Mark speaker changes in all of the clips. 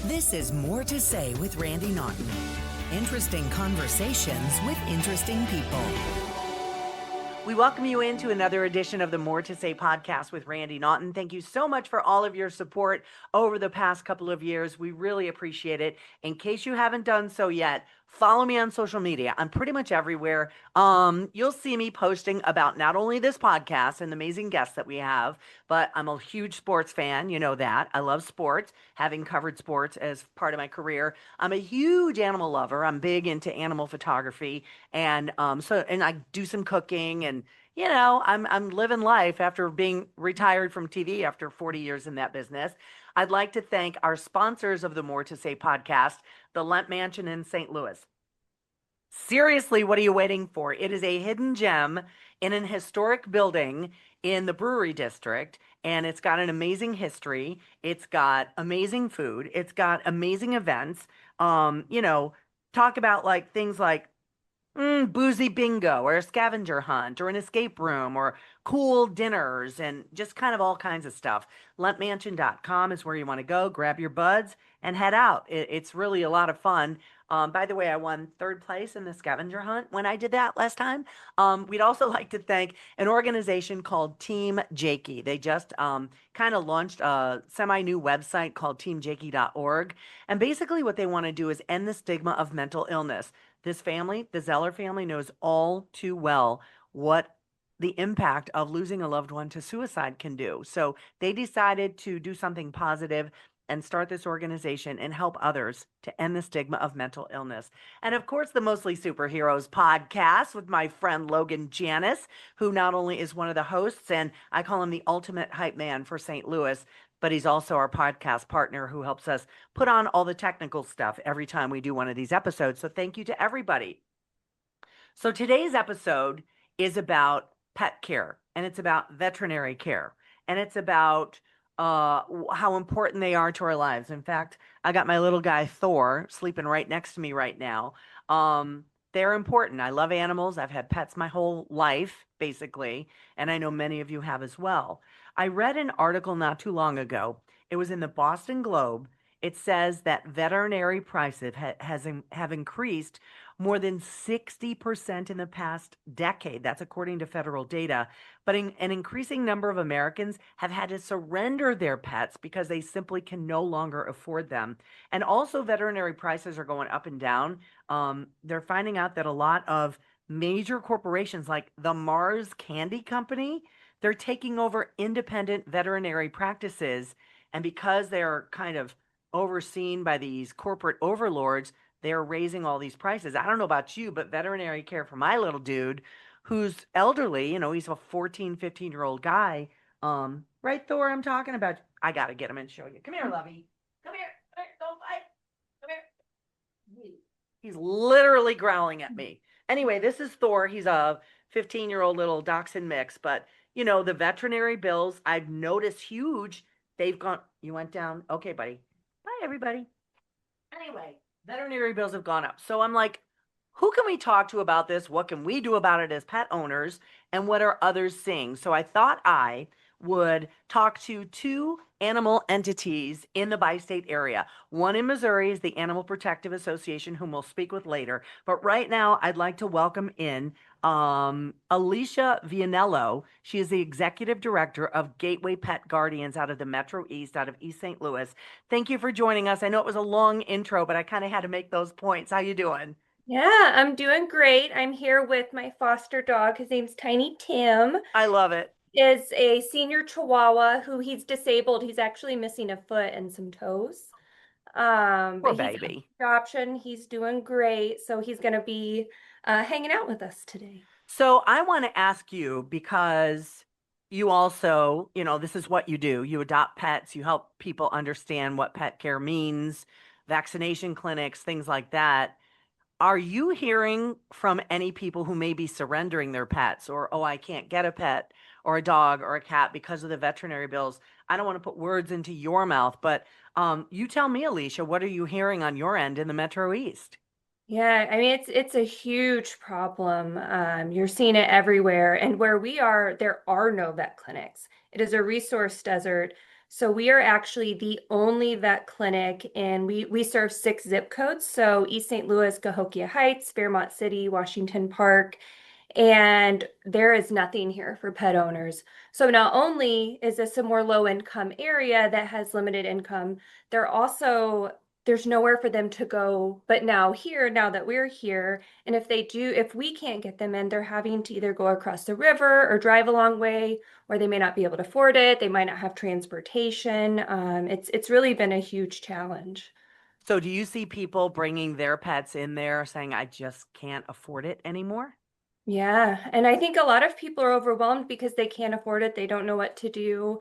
Speaker 1: This is More to Say with Randy Naughton. Interesting conversations with interesting people. We welcome you into another edition of the More to Say podcast with Randy Naughton. Thank you so much for all of your support over the past couple of years. We really appreciate it. In case you haven't done so yet, follow me on social media. I'm pretty much everywhere. You'll see me posting about not only this podcast and the amazing guests that we have, but I'm a huge sports fan. You know that. I love sports, having covered sports as part of my career. I'm a huge animal lover. I'm big into animal photography, and I do some cooking, and I'm living life after being retired from TV after 40 years in that business. I'd like to thank our sponsors of the More to Say podcast, the Lent Mansion in St. Louis. Seriously, what are you waiting for? It is a hidden gem in an historic building in the brewery district, and it's got an amazing history. It's got amazing food. It's got amazing events. Talk about like things like boozy bingo or a scavenger hunt or an escape room or cool dinners and just kind of all kinds of stuff. Lentmansion.com is where you want to go. Grab your buds and head out. It's really a lot of fun. By the way, I won third place in the scavenger hunt when I did that last time. We'd also like to thank an organization called Team Jakey. They just kind of launched a semi-new website called teamjakey.org. And basically what they want to do is end the stigma of mental illness. This family, the Zeller family, knows all too well what the impact of losing a loved one to suicide can do. So they decided to do something positive and start this organization and help others to end the stigma of mental illness. And of course, the Mostly Superheroes podcast with my friend Logan Janis, who not only is one of the hosts, and I call him the ultimate hype man for St. Louis, but he's also our podcast partner who helps us put on all the technical stuff every time we do one of these episodes. So thank you to everybody. So today's episode is about pet care, and it's about veterinary care, and it's about how important they are to our lives. In fact, I got my little guy Thor sleeping right next to me right now. They're important. I love animals. I've had pets my whole life, basically, and I know many of you have as well. I read an article not too long ago. It was in the Boston Globe. It says that veterinary prices have increased more than 60% in the past decade. That's according to federal data. But an increasing number of Americans have had to surrender their pets because they simply can no longer afford them. And also, veterinary prices are going up and down. They're finding out that a lot of major corporations like the Mars Candy Company, they're taking over independent veterinary practices. And because they're kind of overseen by these corporate overlords, they're raising all these prices. I don't know about you, but veterinary care for my little dude who's elderly, he's a 14, 15-year-old guy. Right, Thor, I'm talking about. I got to get him and show you. Come here, Lovey. Come here. Don't fight. Come here. He's literally growling at me. Anyway, this is Thor. He's a 15-year-old little dachshund mix. But, the veterinary bills, I've noticed huge. They've gone. You went down. Okay, buddy. Bye, everybody. Anyway, veterinary bills have gone up. So I'm like, who can we talk to about this? What can we do about it as pet owners? And what are others seeing? So I thought I would talk to two animal entities in the bi-state area. One in Missouri is the Animal Protective Association, whom we'll speak with later. But right now, I'd like to welcome in Alicia Vianello. She is the executive director of Gateway Pet Guardians out of the Metro East, out of East St. Louis. Thank you for joining us. I know it was a long intro, but I kind of had to make those points. How you doing?
Speaker 2: Yeah, I'm doing great. I'm here with my foster dog. His name's Tiny Tim.
Speaker 1: I love it.
Speaker 2: Is a senior Chihuahua who he's disabled. He's actually missing a foot and some toes.
Speaker 1: Poor
Speaker 2: But he's
Speaker 1: baby.
Speaker 2: adoption. He's doing great. So he's going to be hanging out with us today.
Speaker 1: So I want to ask you because you also, this is what you do. You adopt pets, you help people understand what pet care means, vaccination clinics, things like that. Are you hearing from any people who may be surrendering their pets or, oh, I can't get a pet or a dog or a cat because of the veterinary bills? I don't want to put words into your mouth, but you tell me, Alicia, what are you hearing on your end in the Metro East?
Speaker 2: Yeah, I mean it's a huge problem. You're seeing it everywhere, and where we are, there are no vet clinics. It is a resource desert. So we are actually the only vet clinic, and we serve 6 zip codes. So East St. Louis, Cahokia Heights, Fairmont City, Washington Park, and there is nothing here for pet owners. So not only is this a more low income area that has limited income, they're also there's nowhere for them to go. But now that we're here, and if we can't get them in, they're having to either go across the river or drive a long way, or they may not be able to afford it. They might not have transportation. It's really been a huge challenge.
Speaker 1: So do you see people bringing their pets in there saying, I just can't afford it anymore?
Speaker 2: Yeah, and I think a lot of people are overwhelmed because they can't afford it. They don't know what to do.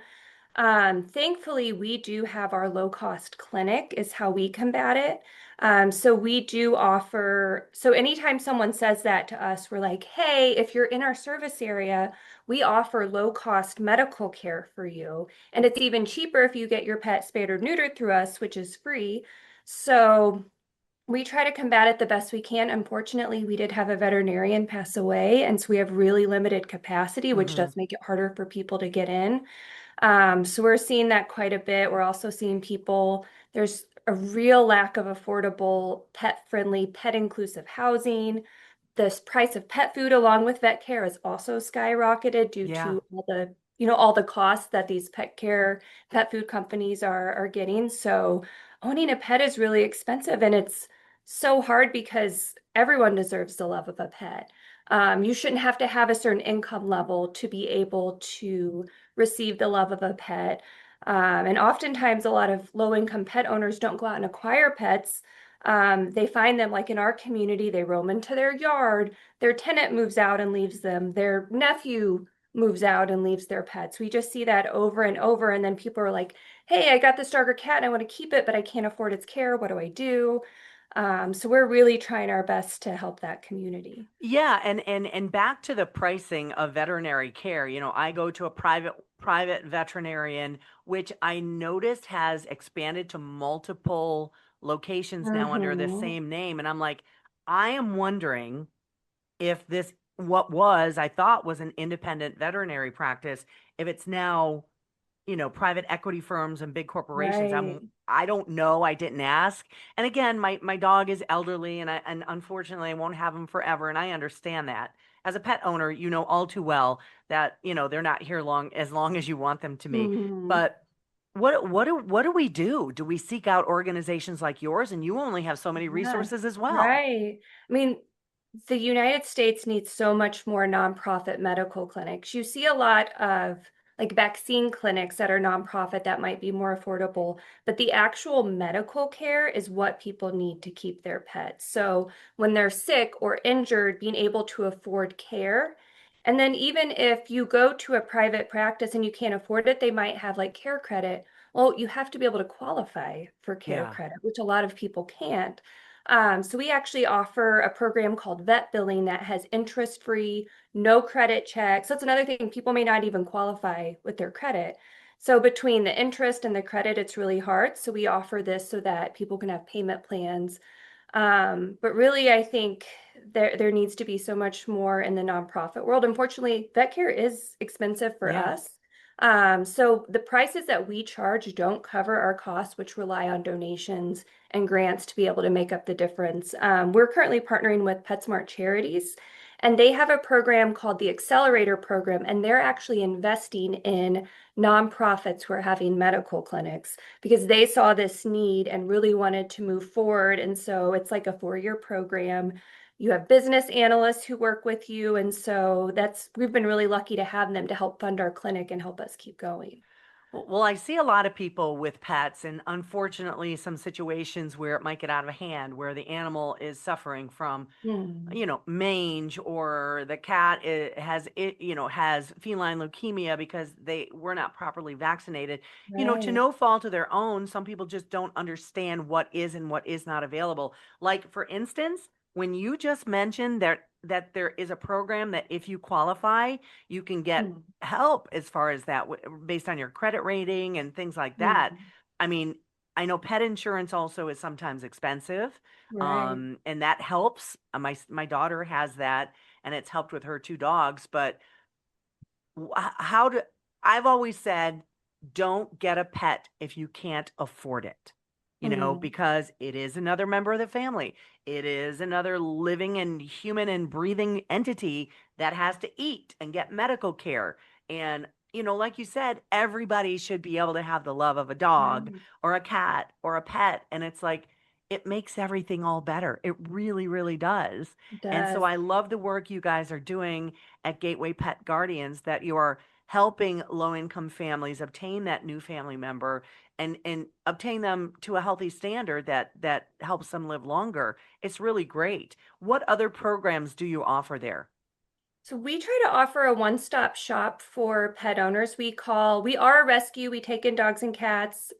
Speaker 2: Thankfully, we do have our low cost clinic, is how we combat it. So we do offer, so anytime someone says that to us, we're like, hey, if you're in our service area, we offer low cost medical care for you. And it's even cheaper if you get your pet spayed or neutered through us, which is free. So we try to combat it the best we can. Unfortunately, we did have a veterinarian pass away, and so we have really limited capacity, which
Speaker 1: Hmm.
Speaker 2: does make it harder for people to get in. So we're seeing that quite a bit. We're also seeing there's a real lack of affordable, pet-friendly, pet-inclusive housing. The price of pet food along with vet care has also skyrocketed due
Speaker 1: Yeah.
Speaker 2: to all the costs that these pet food companies are getting. So owning a pet is really expensive, and it's so hard because everyone deserves the love of a pet. You shouldn't have to have a certain income level to be able to receive the love of a pet. And oftentimes, a lot of low income pet owners don't go out and acquire pets. They find them, like in our community, they roam into their yard. Their tenant moves out and leaves them. Their nephew moves out and leaves their pets. We just see that over and over. And then people are like, hey, I got this dog or cat and I want to keep it, but I can't afford its care. What do I do? So we're really trying our best to help that community.
Speaker 1: Yeah, and back to the pricing of veterinary care. I go to a private veterinarian, which I noticed has expanded to multiple locations now under the
Speaker 2: Hmm.
Speaker 1: same name. And I'm like, I am wondering if this what was I thought was an independent veterinary practice, if it's now private equity firms and big corporations.
Speaker 2: Right.
Speaker 1: I don't know. I didn't ask. And again, my dog is elderly, and unfortunately I won't have him forever. And I understand that. As a pet owner, you know all too well that, they're not here long as you want them to be.
Speaker 2: Hmm.
Speaker 1: But what do we do? Do we seek out organizations like yours? And you only have so many
Speaker 2: Yeah.
Speaker 1: resources as well.
Speaker 2: Right. I mean, the United States needs so much more nonprofit medical clinics. You see a lot of like vaccine clinics that are nonprofit that might be more affordable, but the actual medical care is what people need to keep their pets. So when they're sick or injured, being able to afford care. And then even if you go to a private practice and you can't afford it, they might have like care credit. Well, you have to be able to qualify for care
Speaker 1: Yeah.
Speaker 2: credit, which a lot of people can't. So we actually offer a program called vet billing that has interest-free, no credit checks. That's another thing. People may not even qualify with their credit. So between the interest and the credit, it's really hard. So we offer this so that people can have payment plans. But really, I think there needs to be so much more in the nonprofit world. Unfortunately, vet care is expensive for
Speaker 1: Yeah.
Speaker 2: us. So the prices that we charge don't cover our costs, which rely on donations and grants to be able to make up the difference. We're currently partnering with PetSmart Charities, and they have a program called the Accelerator Program, and they're actually investing in nonprofits who are having medical clinics because they saw this need and really wanted to move forward. And so it's like a 4-year program. You have business analysts who work with you. And so we've been really lucky to have them to help fund our clinic and help us keep going.
Speaker 1: Well, I see a lot of people with pets, and unfortunately, some situations where it might get out of hand, where the animal is suffering from,
Speaker 2: Hmm.
Speaker 1: mange, or the cat has feline leukemia because they were not properly vaccinated. To
Speaker 2: Right.
Speaker 1: no fault of their own, some people just don't understand what is and what is not available. Like, for instance, when you just mentioned that there is a program that if you qualify, you can get
Speaker 2: Hmm.
Speaker 1: help as far as that based on your credit rating and things like that.
Speaker 2: Hmm.
Speaker 1: I mean, I know pet insurance also is sometimes expensive,
Speaker 2: Right.
Speaker 1: and that helps. My daughter has that, and it's helped with her 2 dogs. But how do I've always said, don't get a pet if you can't afford it,
Speaker 2: Mm,
Speaker 1: because it is another member of the family. It is another living and human and breathing entity that has to eat and get medical care. And, like you said, everybody should be able to have the love of a dog
Speaker 2: right.
Speaker 1: or a cat or a pet. And it's like, it makes everything all better. It really, really does.
Speaker 2: It
Speaker 1: And so
Speaker 2: does.
Speaker 1: I love the work you guys are doing at Gateway Pet Guardians, that you are helping low income families obtain that new family member and obtain them to a healthy standard that helps them live longer. It's really great. What other programs do you offer there?
Speaker 2: So we try to offer a one-stop shop for pet owners. We are a rescue. We take in dogs and cats,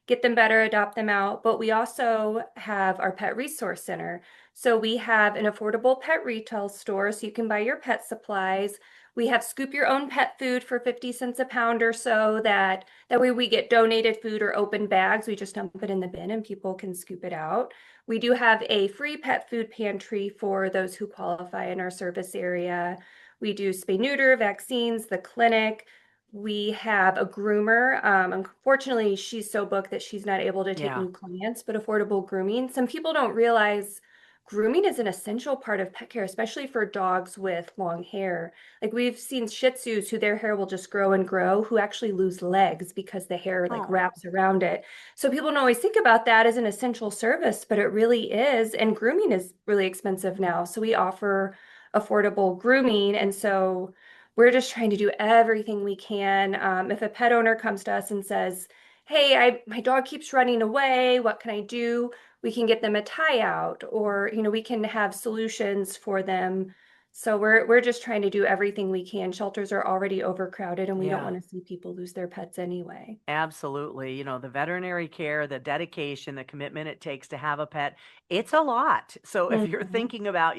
Speaker 2: get them better, adopt them out, but we also have our pet resource center. So we have an affordable pet retail store so you can buy your pet supplies. We have scoop your own pet food for 50 cents a pound or so, that way we get donated food or open bags. We just dump it in the bin and people can scoop it out. We do have a free pet food pantry for those who qualify in our service area. We do spay neuter, vaccines, the clinic. We have a groomer. Unfortunately, she's so booked that she's not able to take
Speaker 1: Yeah.
Speaker 2: new clients, but affordable grooming. Some people don't realize grooming is an essential part of pet care, especially for dogs with long hair. Like we've seen Shih Tzus who their hair will just grow and grow, who actually lose legs because the hair like
Speaker 1: Oh,
Speaker 2: wraps around it. So people don't always think about that as an essential service, but it really is. And grooming is really expensive now. So we offer affordable grooming. And so we're just trying to do everything we can. If a pet owner comes to us and says, "Hey, my dog keeps running away. What can I do?" We can get them a tie out, or we can have solutions for them. So we're just trying to do everything we can. Shelters are already overcrowded, and we don't
Speaker 1: yeah.
Speaker 2: want to see people lose their pets anyway.
Speaker 1: Absolutely. The veterinary care, the dedication, the commitment it takes to have a pet, it's a lot. So if you're
Speaker 2: Mhm.
Speaker 1: thinking about,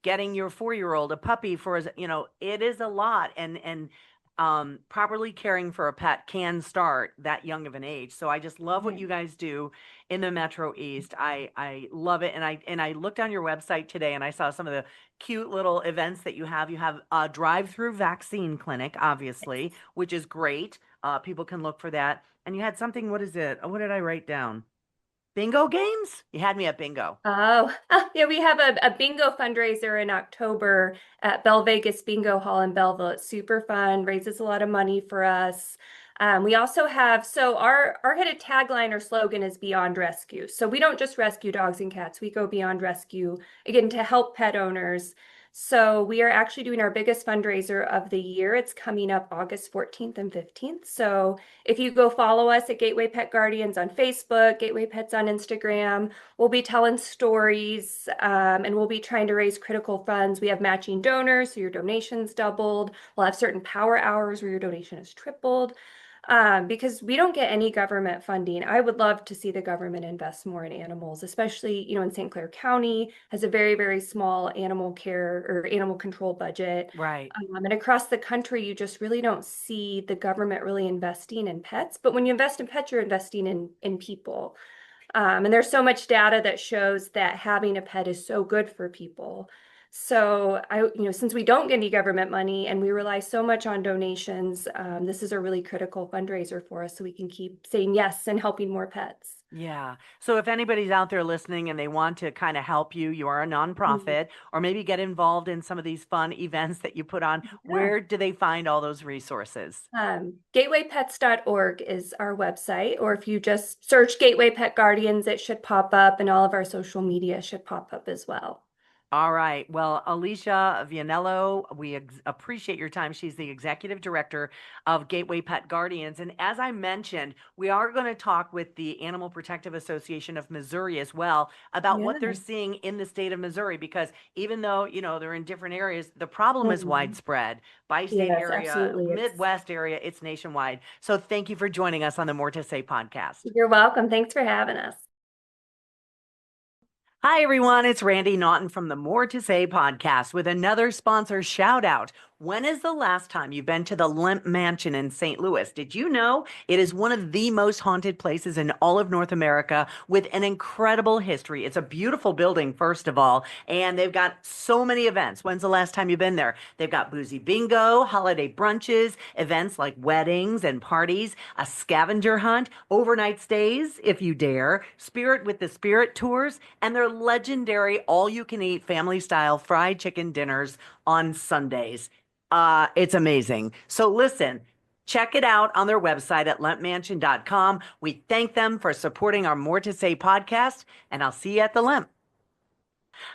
Speaker 1: getting your 4-year-old a puppy for, it is a lot. And properly caring for a pet can start that young of an age. So I just love what
Speaker 2: Right.
Speaker 1: you guys do in the Metro East. I love it. And I looked on your website today and I saw some of the cute little events that you have. You have a drive-through vaccine clinic, obviously, which is great. People can look for that. And you had something, what is it? What did I write down? Bingo games? You had me at bingo.
Speaker 2: Oh, yeah, we have a bingo fundraiser in October at Bell Vegas Bingo Hall in Belleville. It's super fun, raises a lot of money for us. We also have, so our kind of tagline or slogan is Beyond Rescue. So we don't just rescue dogs and cats, we go beyond rescue, again, to help pet owners. So we are actually doing our biggest fundraiser of the year. It's coming up August 14th and 15th. So if you go follow us at Gateway Pet Guardians on Facebook, Gateway Pets on Instagram, we'll be telling stories, and we'll be trying to raise critical funds. We have matching donors, so your donation's doubled. We'll have certain power hours where your donation is tripled, because we don't get any government funding. I would love to see the government invest more in animals, especially, in St. Clair County has a very, very small animal care or animal control budget.
Speaker 1: Right.
Speaker 2: And across the country, you just really don't see the government really investing in pets. But when you invest in pets, you're investing in people. And there's so much data that shows that having a pet is so good for people. So since we don't get any government money and we rely so much on donations, this is a really critical fundraiser for us so we can keep saying yes and helping more pets.
Speaker 1: Yeah. So if anybody's out there listening and they want to kind of help you, you are a
Speaker 2: Mhm.
Speaker 1: nonprofit, or maybe get involved in some of these fun events that you put on,
Speaker 2: Yeah.
Speaker 1: where do they find all those resources?
Speaker 2: Gatewaypets.org is our website, or if you just search Gateway Pet Guardians, it should pop up, and all of our social media should pop up as well.
Speaker 1: All right. Well, Alicia Vianello, we appreciate your time. She's the executive director of Gateway Pet Guardians. And as I mentioned, we are going to talk with the Animal Protective Association of Missouri as well about
Speaker 2: Yeah.
Speaker 1: what they're seeing in the state of Missouri, because even though, they're in different areas, the problem is
Speaker 2: Mhm.
Speaker 1: widespread. Bi-state
Speaker 2: Yes,
Speaker 1: area,
Speaker 2: absolutely.
Speaker 1: Midwest area, it's nationwide. So thank you for joining us on the More to Say podcast.
Speaker 2: You're welcome. Thanks for having us.
Speaker 1: Hi, everyone. It's Randy Naughton from the More to Say podcast with another sponsor shout out. When is the last time you've been to the Lemp Mansion in St. Louis? Did you know it is one of the most haunted places in all of North America with an incredible history? It's a beautiful building, first of all, and they've got so many events. When's the last time you've been there? They've got boozy bingo, holiday brunches, events like weddings and parties, a scavenger hunt, overnight stays, if you dare, Spirit with the Spirit tours, and their legendary all-you-can-eat family-style fried chicken dinners on Sundays. It's amazing. So listen, check it out on their website at lempmansion.com. We thank them for supporting our More to Say podcast, and I'll see you at the Lemp.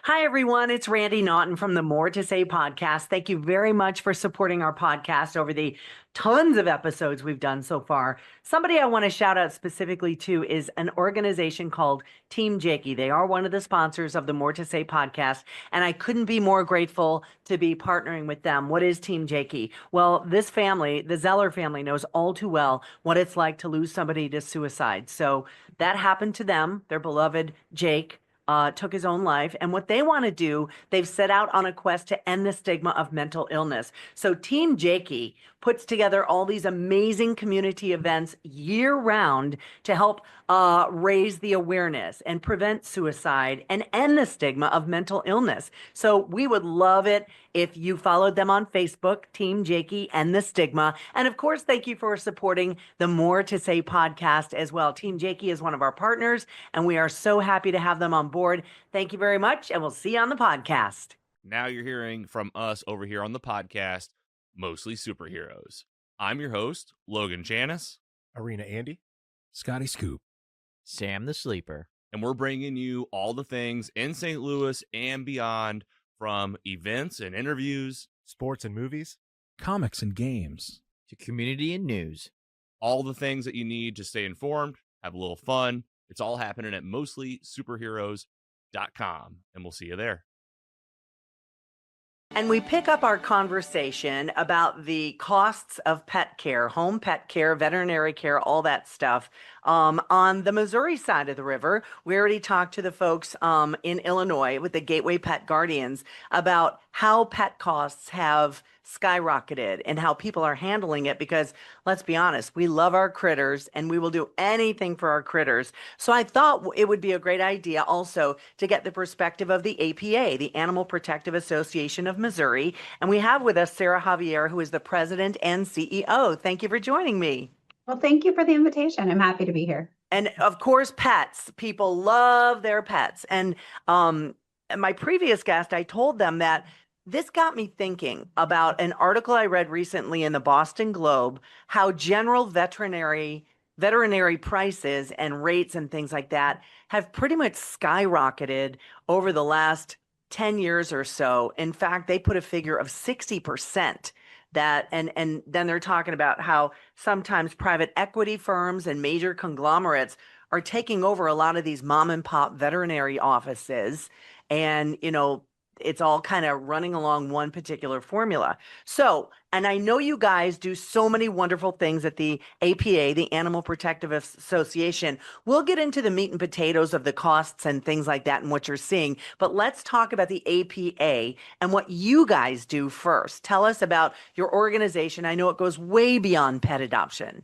Speaker 1: Hi, everyone. It's Randy Naughton from the More to Say podcast. Thank you very much for supporting our podcast over the tons of episodes we've done so far. Somebody I want to shout out specifically to is an organization called Team Jakey. They are one of the sponsors of the More to Say podcast, and I couldn't be more grateful to be partnering with them. What is Team Jakey? Well, this family, the Zeller family, knows all too well what it's like to lose somebody to suicide. So that happened to them, their beloved Jake. Took his own life. And what they want to do, they've set out on a quest to end the stigma of mental illness. So Team Jakey puts together all these amazing community events year round to help raise the awareness and prevent suicide and end the stigma of mental illness. So we would love it if you followed them on Facebook, Team Jakey and the Stigma. And of course, thank you for supporting the More to Say podcast as well. Team Jakey is one of our partners, and we are so happy to have them on board. Thank you very much, and we'll see you on the podcast.
Speaker 3: Now you're hearing from us over here on the podcast, Mostly Superheroes. I'm your host, Logan Janis.
Speaker 4: Arena Andy. Scotty Scoop.
Speaker 5: Sam the Sleeper.
Speaker 3: And we're bringing you all the things in St. Louis and beyond, from events and interviews,
Speaker 4: Sports and movies. Comics and games.
Speaker 5: To community and news.
Speaker 3: All the things that you need to stay informed, have a little fun. It's all happening at mostlysuperheroes.com, and we'll see you there.
Speaker 1: And we pick up our conversation about the costs of pet care, home pet care, veterinary care, all that stuff. On the Missouri side of the river, we already talked to the folks in Illinois with the Gateway Pet Guardians about how pet costs have skyrocketed and how people are handling it, because let's be honest, we love our critters and we will do anything for our critters. So I thought it would be a great idea also to get the perspective of the APA, the Animal Protective Association of Missouri. And we have with us Sarah Javier, who is the president and CEO. Thank you for joining me.
Speaker 6: Well, thank you for the invitation. I'm happy to be here.
Speaker 1: And of course, pets. People love their pets. And my previous guest, I told them that this got me thinking about an article I read recently in the Boston Globe, how general veterinary prices and rates and things like that have pretty much skyrocketed over the last 10 years or so. In fact, they put a figure of 60%. That and then they're talking about how sometimes private equity firms and major conglomerates are taking over a lot of these mom and pop veterinary offices, and it's all kind of running along one particular formula. So, and I know you guys do so many wonderful things at the APA, the Animal Protective Association. We'll get into the meat and potatoes of the costs and things like that and what you're seeing, but let's talk about the APA and what you guys do first. Tell us about your organization. I know it goes way beyond pet adoption.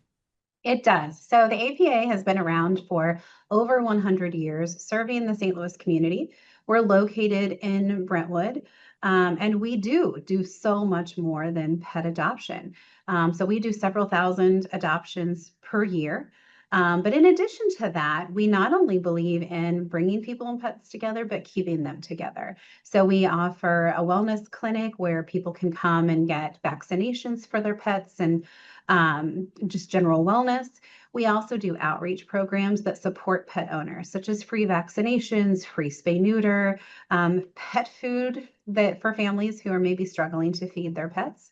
Speaker 6: It does. So the APA has been around for over 100 years, serving the St. Louis community. We're located in Brentwood, and we do so much more than pet adoption. So we do several thousand adoptions per year. But in addition to that, we not only believe in bringing people and pets together, but keeping them together. So we offer a wellness clinic where people can come and get vaccinations for their pets and just general wellness. We also do outreach programs that support pet owners, such as free vaccinations, free spay neuter, pet food for families who are maybe struggling to feed their pets.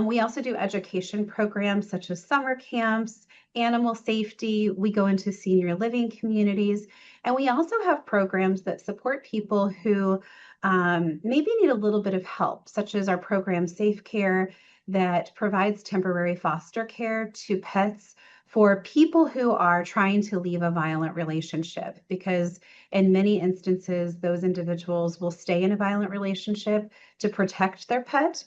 Speaker 6: We also do education programs such as summer camps, animal safety. We go into senior living communities, and we also have programs that support people who maybe need a little bit of help, such as our program Safe Care that provides temporary foster care to pets for people who are trying to leave a violent relationship, because in many instances, those individuals will stay in a violent relationship to protect their pet.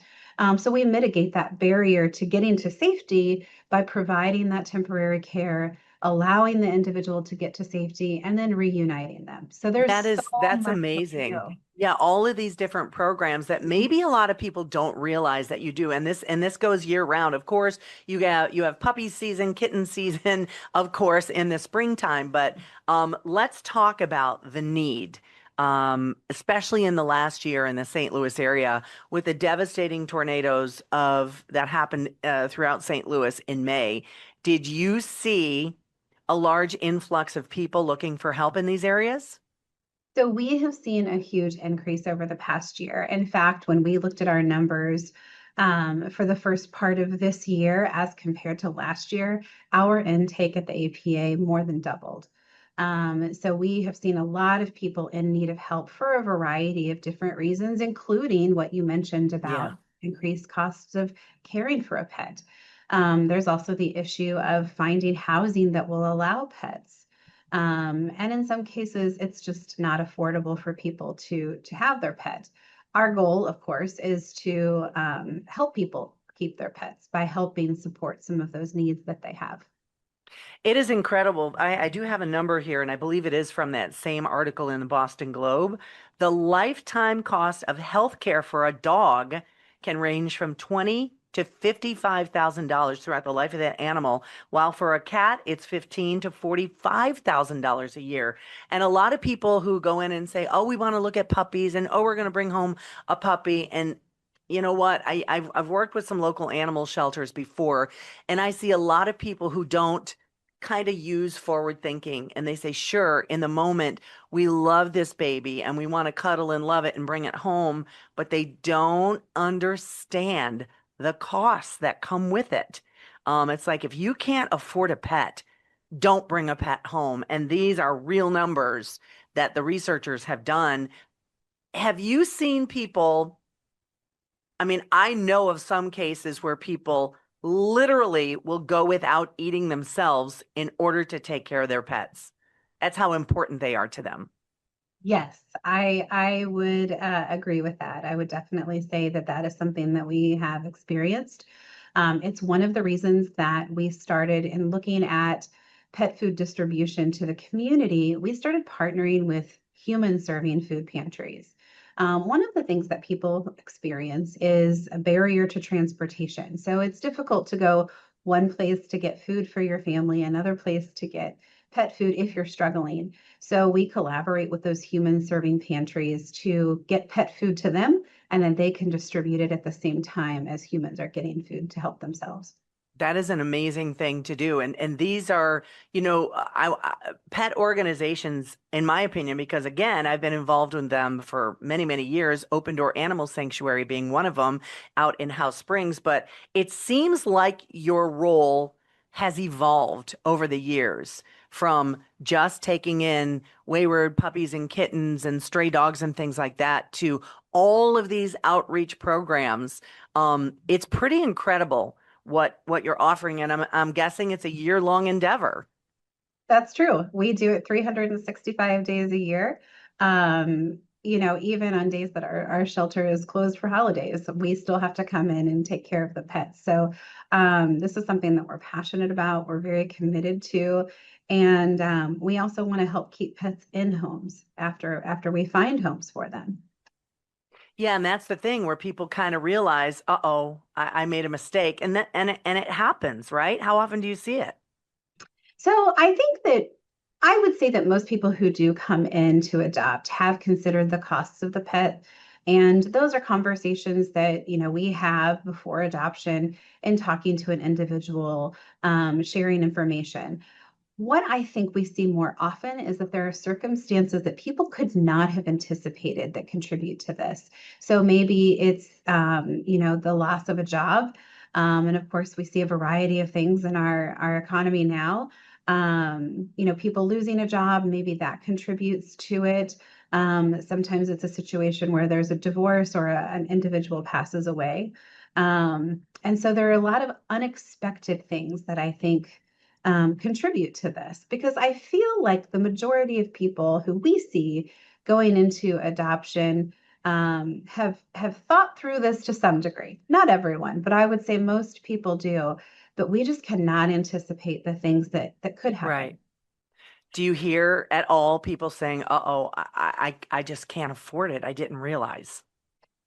Speaker 6: So we mitigate that barrier to getting to safety by providing that temporary care, allowing the individual to get to safety, and then reuniting them. So there's so
Speaker 1: That's
Speaker 6: much that we do.
Speaker 1: amazing. Yeah, all of these different programs that maybe a lot of people don't realize that you do. And this goes year round. Of course, you have puppy season, kitten season, of course, in the springtime, but let's talk about the need. Especially in the last year in the St. Louis area with the devastating tornadoes that happened throughout St. Louis in May. Did you see a large influx of people looking for help in these areas?
Speaker 6: So we have seen a huge increase over the past year. In fact, when we looked at our numbers for the first part of this year as compared to last year, our intake at the APA more than doubled. So we have seen a lot of people in need of help for a variety of different reasons, including what you mentioned about
Speaker 1: Yeah.
Speaker 6: increased costs of caring for a pet. There's also the issue of finding housing that will allow pets. And in some cases, it's just not affordable for people to have their pet. Our goal, of course, is to help people keep their pets by helping support some of those needs that they have.
Speaker 1: It is incredible. I do have a number here, and I believe it is from that same article in the Boston Globe. The lifetime cost of health care for a dog can range from $20,000 to $55,000 throughout the life of that animal, while for a cat, it's $15,000 to $45,000 a year. And a lot of people who go in and say, "Oh, we want to look at puppies," and "Oh, we're going to bring home a puppy," and you know what? I've worked with some local animal shelters before, and I see a lot of people who don't kind of use forward thinking, and they say, sure, in the moment we love this baby and we want to cuddle and love it and bring it home, but they don't understand the costs that come with it. It's like, if you can't afford a pet, don't bring a pet home. And these are real numbers that the researchers have done. Have you seen people? I mean, I know of some cases where people literally will go without eating themselves in order to take care of their pets. That's how important they are to them.
Speaker 6: Yes, I would agree with that. I would definitely say that that is something that we have experienced. It's one of the reasons that we started in looking at pet food distribution to the community. We started partnering with human serving food pantries. One of the things that people experience is a barrier to transportation. So it's difficult to go one place to get food for your family, another place to get pet food if you're struggling. So we collaborate with those human serving pantries to get pet food to them, and then they can distribute it at the same time as humans are getting food to help themselves.
Speaker 1: That is an amazing thing to do. And these are, pet organizations, in my opinion, because again, I've been involved with them for many, many years, Open Door Animal Sanctuary being one of them out in House Springs. But it seems like your role has evolved over the years from just taking in wayward puppies and kittens and stray dogs and things like that to all of these outreach programs. It's pretty incredible what you're offering, and I'm guessing it's a year-long endeavor.
Speaker 6: That's true. We do it 365 days a year. Even on days that our shelter is closed for holidays, we still have to come in and take care of the pets. So this is something that we're passionate about, we're very committed to. And we also want to help keep pets in homes after we find homes for them.
Speaker 1: Yeah, and that's the thing where people kind of realize, uh-oh, I made a mistake, and it happens, right? How often do you see it?
Speaker 6: So I think that I would say that most people who do come in to adopt have considered the costs of the pet. And those are conversations that, we have before adoption and talking to an individual, sharing information. What I think we see more often is that there are circumstances that people could not have anticipated that contribute to this. So maybe it's, the loss of a job. And of course, we see a variety of things in our economy now. People losing a job, maybe that contributes to it. Sometimes it's a situation where there's a divorce or an individual passes away. And so there are a lot of unexpected things that I think contribute to this, because I feel like the majority of people who we see going into adoption have thought through this to some degree. Not everyone, but I would say most people do. But we just cannot anticipate the things that could happen.
Speaker 1: Right. Do you hear at all people saying, "Uh-oh, I just can't afford it. I didn't realize."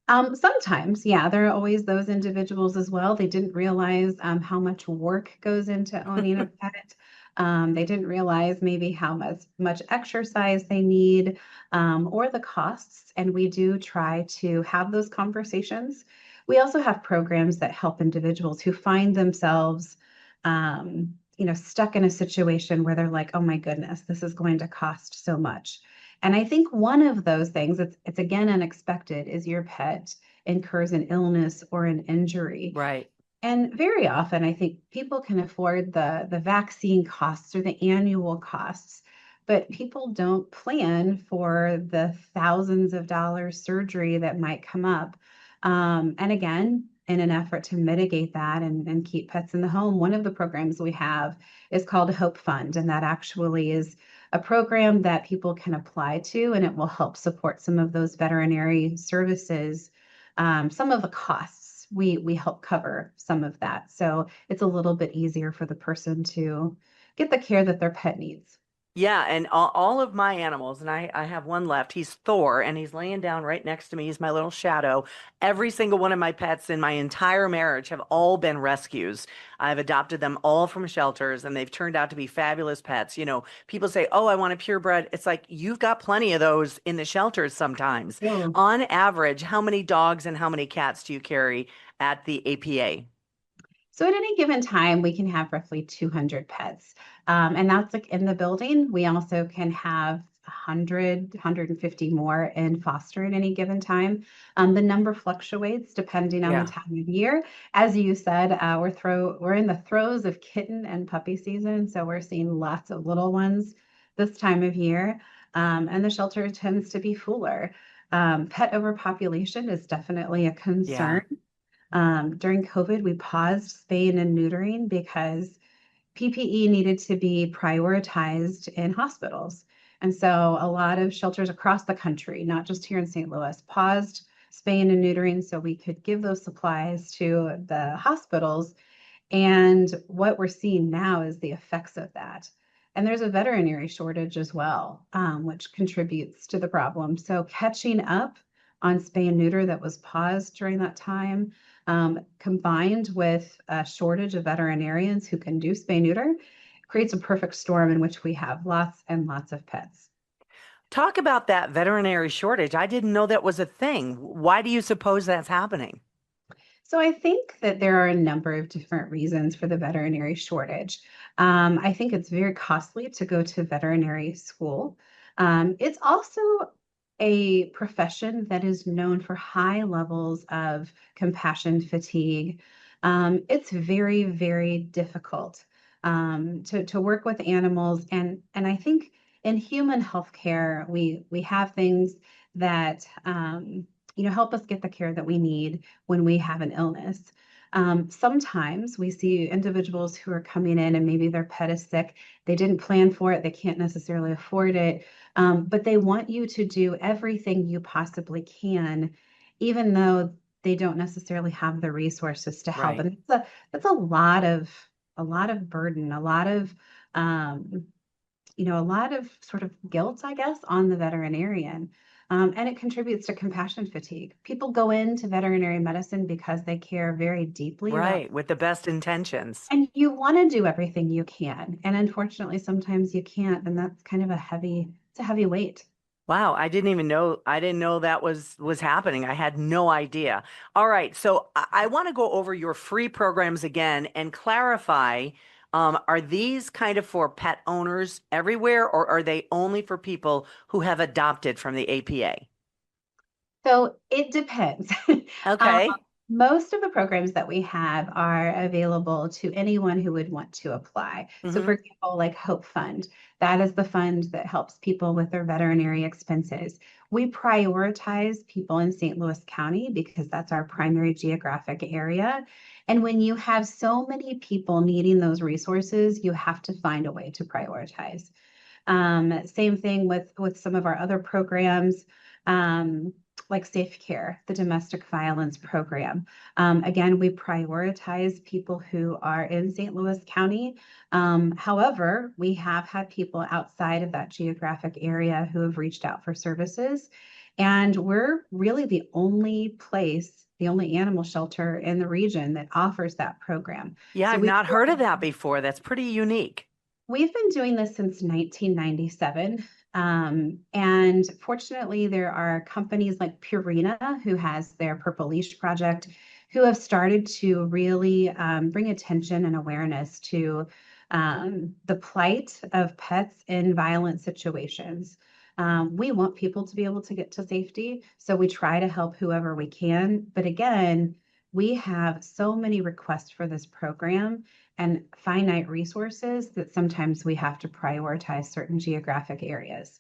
Speaker 6: Sometimes, yeah, there are always those individuals as well. They didn't realize how much work goes into owning a pet. They didn't realize maybe how much exercise they need, or the costs. And we do try to have those conversations. We also have programs that help individuals who find themselves, stuck in a situation where they're like, "Oh my goodness, this is going to cost so much." And I think one of those things, it's again unexpected, is your pet incurs an illness or an injury.
Speaker 1: Right.
Speaker 6: And very often, I think people can afford the vaccine costs or the annual costs, but people don't plan for the thousands of dollars surgery that might come up. And again, in an effort to mitigate that and keep pets in the home, one of the programs we have is called Hope Fund, and that actually is a program that people can apply to, and it will help support some of those veterinary services. Some of the costs, we help cover some of that. So it's a little bit easier for the person to get the care that their pet needs.
Speaker 1: Yeah, and all of my animals, and I have one left. He's Thor, and he's laying down right next to me. He's my little shadow. Every single one of my pets in my entire marriage have all been rescues. I've adopted them all from shelters, and they've turned out to be fabulous pets. People say, "Oh, I want a purebred." It's like you've got plenty of those in the shelters sometimes.
Speaker 6: Yeah.
Speaker 1: On average, how many dogs and how many cats do you carry at the APA?
Speaker 6: So at any given time, we can have roughly 200 pets. And that's like in the building. We also can have 100, 150 more in foster at any given time. The number fluctuates depending on the
Speaker 1: Yeah.
Speaker 6: time of year. As you said, we're in the throes of kitten and puppy season. So we're seeing lots of little ones this time of year. And the shelter tends to be fuller. Pet overpopulation is definitely a
Speaker 1: Yeah.
Speaker 6: concern. During COVID, we paused spaying and neutering because PPE needed to be prioritized in hospitals. And so a lot of shelters across the country, not just here in St. Louis, paused spaying and neutering so we could give those supplies to the hospitals. And what we're seeing now is the effects of that. And there's a veterinary shortage as well, which contributes to the problem. So catching up on spay and neuter that was paused during that time, combined with a shortage of veterinarians who can do spay neuter, creates a perfect storm in which we have lots and lots of pets.
Speaker 1: Talk about that veterinary shortage. I didn't know that was a thing. Why do you suppose that's happening?
Speaker 6: So I think that there are a number of different reasons for the veterinary shortage. I think it's very costly to go to veterinary school. It's also a profession that is known for high levels of compassion fatigue. It's very, very difficult to work with animals, and I think in human healthcare we have things that help us get the care that we need when we have an illness. Sometimes we see individuals who are coming in and maybe their pet is sick. They didn't plan for it. They can't necessarily afford it. But they want you to do everything you possibly can, even though they don't necessarily have the resources to help.
Speaker 1: Right.
Speaker 6: And that's a lot of burden, a lot of a lot of sort of guilt, I guess, on the veterinarian. And it contributes to compassion fatigue. People go into veterinary medicine because they care very deeply about,
Speaker 1: Right, with the best intentions.
Speaker 6: and you want to do everything you can. And unfortunately, sometimes you can't, and that's kind of it's a heavy weight.
Speaker 1: Wow, I didn't know that was happening. I had no idea. All right, so I want to go over your free programs again and clarify, are these kind of for pet owners everywhere, or are they only for people who have adopted from the APA?
Speaker 6: So it depends.
Speaker 1: Okay.
Speaker 6: Most of the programs that we have are available to anyone who would want to apply. So for example, like Hope Fund, that is the fund that helps people with their veterinary expenses. We prioritize people in St. Louis County because that's our primary geographic area. And when you have so many people needing those resources, you have to find a way to prioritize. Same thing with some of our other programs. like Safe Care, the domestic violence program. Again, we prioritize people who are in St. Louis County. However, we have had people outside of that geographic area who have reached out for services. And we're really the only place, the only animal shelter in the region that offers that program.
Speaker 1: Yeah,
Speaker 6: So
Speaker 1: I've not heard of that before. That's pretty unique.
Speaker 6: we've been doing this since 1997. And fortunately, there are companies like Purina, who has their Purple Leash project, who have started to really bring attention and awareness to the plight of pets in violent situations. We want people to be able to get to safety, so we try to help whoever we can. But again, we have so many requests for this program and finite resources that sometimes we have to prioritize certain geographic areas.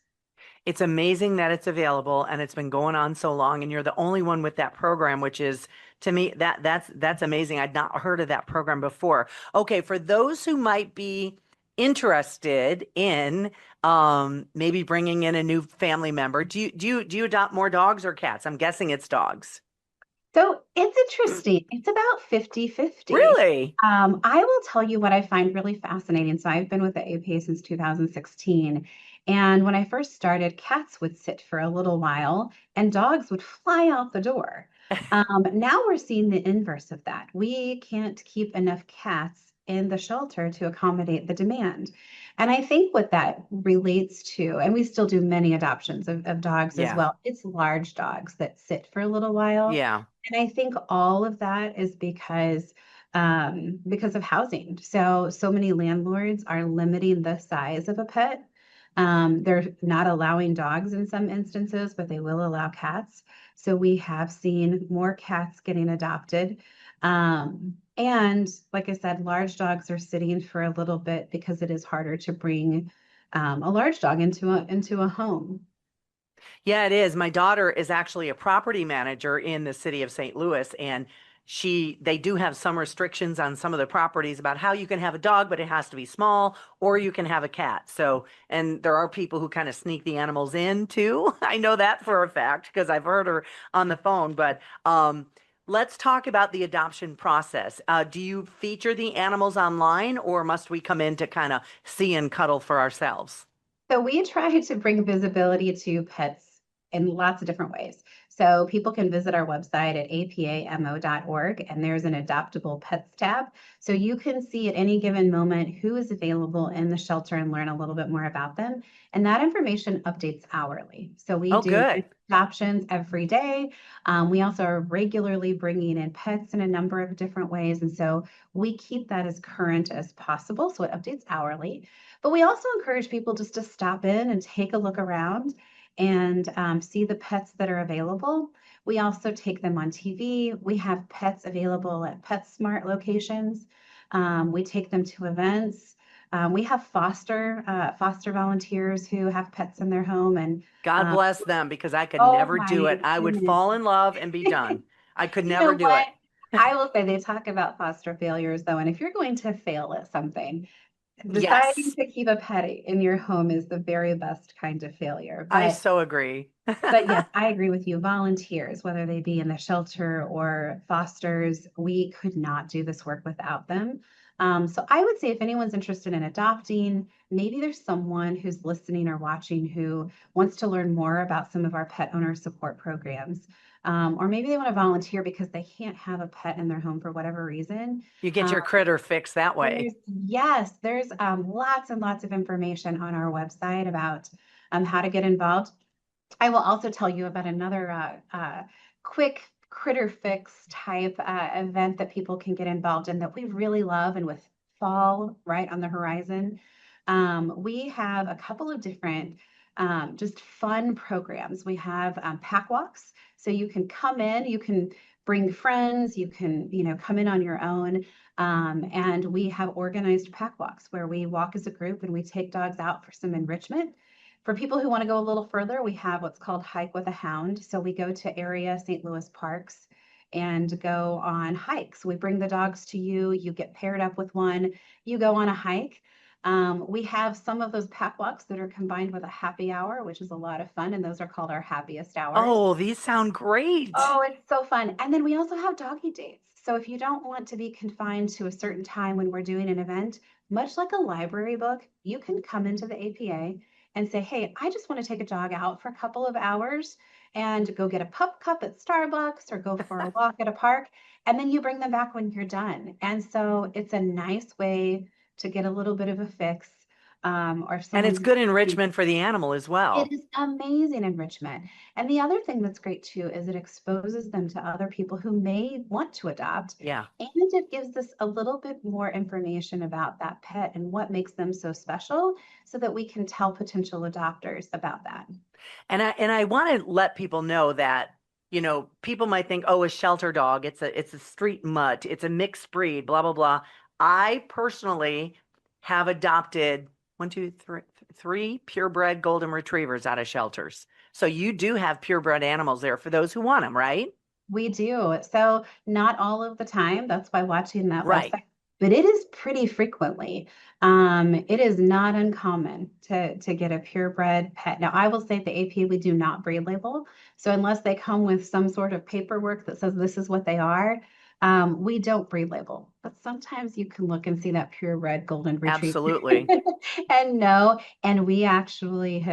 Speaker 1: It's amazing that it's available and it's been going on so long, and you're the only one with that program, which is, to me, that's amazing. I'd not heard of that program before. Okay, for those who might be interested in maybe bringing in a new family member, do you adopt more dogs or cats? I'm guessing it's dogs.
Speaker 6: So it's interesting. It's about 50-50.
Speaker 1: Really?
Speaker 6: I will tell you what I find really fascinating. So I've been with the APA since 2016. And when I first started, cats would sit for a little while and dogs would fly out the door. Now we're seeing the inverse of that. We can't keep enough cats in the shelter to accommodate the demand. And I think what that relates to, and we still do many adoptions of dogs as
Speaker 1: Yeah.
Speaker 6: well, it's large dogs that sit for a little while.
Speaker 1: Yeah.
Speaker 6: And I think all of that is because of housing. So many landlords are limiting the size of a pet. They're not allowing dogs in some instances, but they will allow cats. So we have seen more cats getting adopted. And like I said, large dogs are sitting for a little bit because it is harder to bring a large dog into a home.
Speaker 1: Yeah, it is. My daughter is actually a property manager in the city of St. Louis, and they do have some restrictions on some of the properties about how you can have a dog, but it has to be small, or you can have a cat. So, and there are people who kind of sneak the animals in too. I know that for a fact because I've heard her on the phone. But let's talk about the adoption process. Do you feature the animals online, or must we come in to kind of see and cuddle for ourselves?
Speaker 6: So we try to bring visibility to pets in lots of different ways. So people can visit our website at apamo.org, and there's an adoptable pets tab. So you can see at any given moment who is available in the shelter and learn a little bit more about them. And that information updates hourly. So we
Speaker 1: Oh,
Speaker 6: do
Speaker 1: good.
Speaker 6: adoptions every day. We also are regularly bringing in pets in a number of different ways. And so we keep that as current as possible. So it updates hourly. But we also encourage people just to stop in and take a look around and see the pets that are available. We also take them on TV. We have pets available at PetSmart locations. We take them to events. We have foster volunteers who have pets in their home, and
Speaker 1: God bless them, because I could
Speaker 6: oh
Speaker 1: never do
Speaker 6: my
Speaker 1: it. I would
Speaker 6: goodness.
Speaker 1: fall in love and be done. I could
Speaker 6: You
Speaker 1: never
Speaker 6: know
Speaker 1: do it.
Speaker 6: what? I will say they talk about foster failures though, and if you're going to fail at something, deciding
Speaker 1: Yes,
Speaker 6: to keep a pet in your home is the very best kind of failure.
Speaker 1: I so agree.
Speaker 6: But yes, I agree with you. Volunteers, whether they be in the shelter or fosters, we could not do this work without them. So I would say if anyone's interested in adopting, maybe there's someone who's listening or watching who wants to learn more about some of our pet owner support programs. Or maybe they want to volunteer because they can't have a pet in their home for whatever reason.
Speaker 1: You get your critter fixed that way.
Speaker 6: There's lots and lots of information on our website about how to get involved. I will also tell you about another quick critter fix type event that people can get involved in that we really love. And with fall right on the horizon, we have a couple of different just fun programs. We have pack walks. So you can come in, you can bring friends, you can, come in on your own. And we have organized pack walks where we walk as a group and we take dogs out for some enrichment. For people who want to go a little further, we have what's called Hike with a Hound. So we go to area St. Louis parks and go on hikes. We bring the dogs to you, you get paired up with one, you go on a hike. We have some of those pack walks that are combined with a happy hour, which is a lot of fun. And those are called our happiest hours.
Speaker 1: Oh, these sound great.
Speaker 6: Oh, it's so fun. And then we also have doggy dates. So if you don't want to be confined to a certain time when we're doing an event, much like a library book, you can come into the APA and say, hey, I just want to take a dog out for a couple of hours and go get a pup cup at Starbucks or go for a walk at a park. And then you bring them back when you're done. And so it's a nice way to get a little bit of a fix. Or if
Speaker 1: And it's
Speaker 6: someone's
Speaker 1: good enrichment for the animal as well.
Speaker 6: it is amazing enrichment. And the other thing that's great too is it exposes them to other people who may want to adopt.
Speaker 1: Yeah.
Speaker 6: And it gives us a little bit more information about that pet and what makes them so special so that we can tell potential adopters about that.
Speaker 1: And I want to let people know that, you know, people might think, oh, a shelter dog, it's a street mutt, it's a mixed breed, blah, blah, blah. I personally have adopted three purebred golden retrievers out of shelters. So you do have purebred animals there for those who want them, right?
Speaker 6: We do. So not all of the time. That's why watching that
Speaker 1: Right.
Speaker 6: website, but it is pretty frequently. It is not uncommon to get a purebred pet. Now, I will say at the APA, we do not breed label. So unless they come with some sort of paperwork that says this is what they are, we don't breed label. But sometimes you can look and see that purebred golden retriever.
Speaker 1: Absolutely.
Speaker 6: And no, and we actually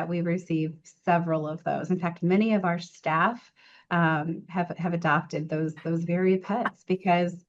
Speaker 6: we received several of those. In fact, many of our staff have adopted those very pets because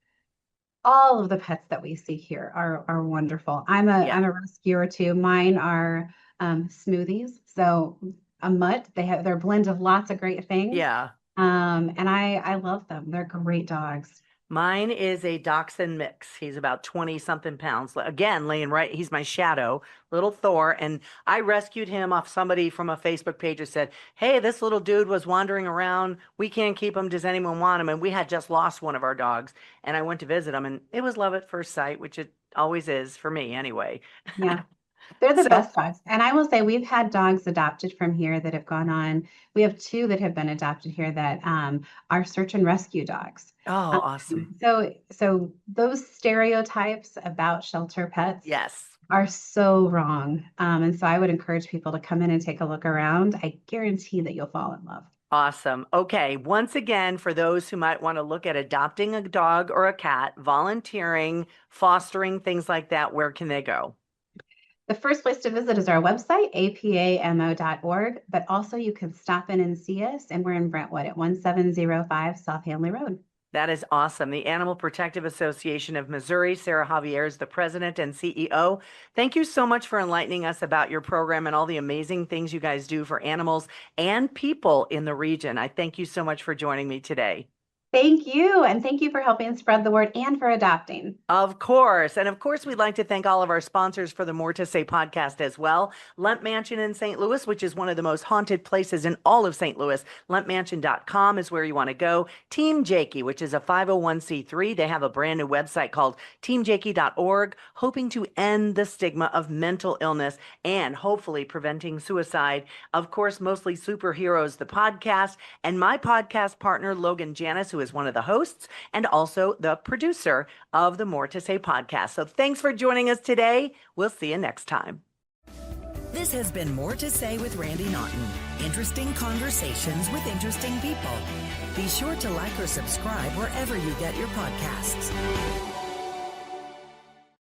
Speaker 6: all of the pets that we see here are wonderful. I'm a rescuer too. Mine are smoothies. So a mutt, they're a blend of lots of great things.
Speaker 1: Yeah.
Speaker 6: And I love them. They're great dogs.
Speaker 1: Mine is a dachshund mix. He's about 20 something pounds. Again, laying right. He's my shadow, little Thor. And I rescued him off somebody from a Facebook page who said, hey, this little dude was wandering around. We can't keep him. Does anyone want him? And we had just lost one of our dogs. And I went to visit him and it was love at first sight, which it always is for me anyway.
Speaker 6: Yeah. They're the best dogs. And I will say we've had dogs adopted from here that have gone on. We have 2 that have been adopted here that are search and rescue dogs.
Speaker 1: Oh, awesome.
Speaker 6: So those stereotypes about shelter pets
Speaker 1: Yes.
Speaker 6: are so wrong. And so I would encourage people to come in and take a look around. I guarantee that you'll fall in love.
Speaker 1: Awesome. Okay. Once again, for those who might want to look at adopting a dog or a cat, volunteering, fostering, things like that, where can they go?
Speaker 6: The first place to visit is our website, apamo.org, but also you can stop in and see us, and we're in Brentwood at 1705 South Hanley Road.
Speaker 1: That is awesome. The Animal Protective Association of Missouri, Sarah Javier is the president and CEO. Thank you so much for enlightening us about your program and all the amazing things you guys do for animals and people in the region. I thank you so much for joining me today.
Speaker 6: Thank you. And thank you for helping spread the word and for adopting.
Speaker 1: Of course. And of course, we'd like to thank all of our sponsors for the More to Say podcast as well. Lemp Mansion in St. Louis, which is one of the most haunted places in all of St. Louis. LempMansion.com is where you want to go. Team Jakey, which is a 501c3. They have a brand new website called teamjakey.org, hoping to end the stigma of mental illness and hopefully preventing suicide. Of course, Mostly Superheroes, the podcast, and my podcast partner, Logan Janis, who is one of the hosts and also the producer of the More to Say podcast. So thanks for joining us today. We'll see you next time.
Speaker 7: This has been More to Say with Randy Naughton. Interesting conversations with interesting people. Be sure to like or subscribe wherever you get your podcasts.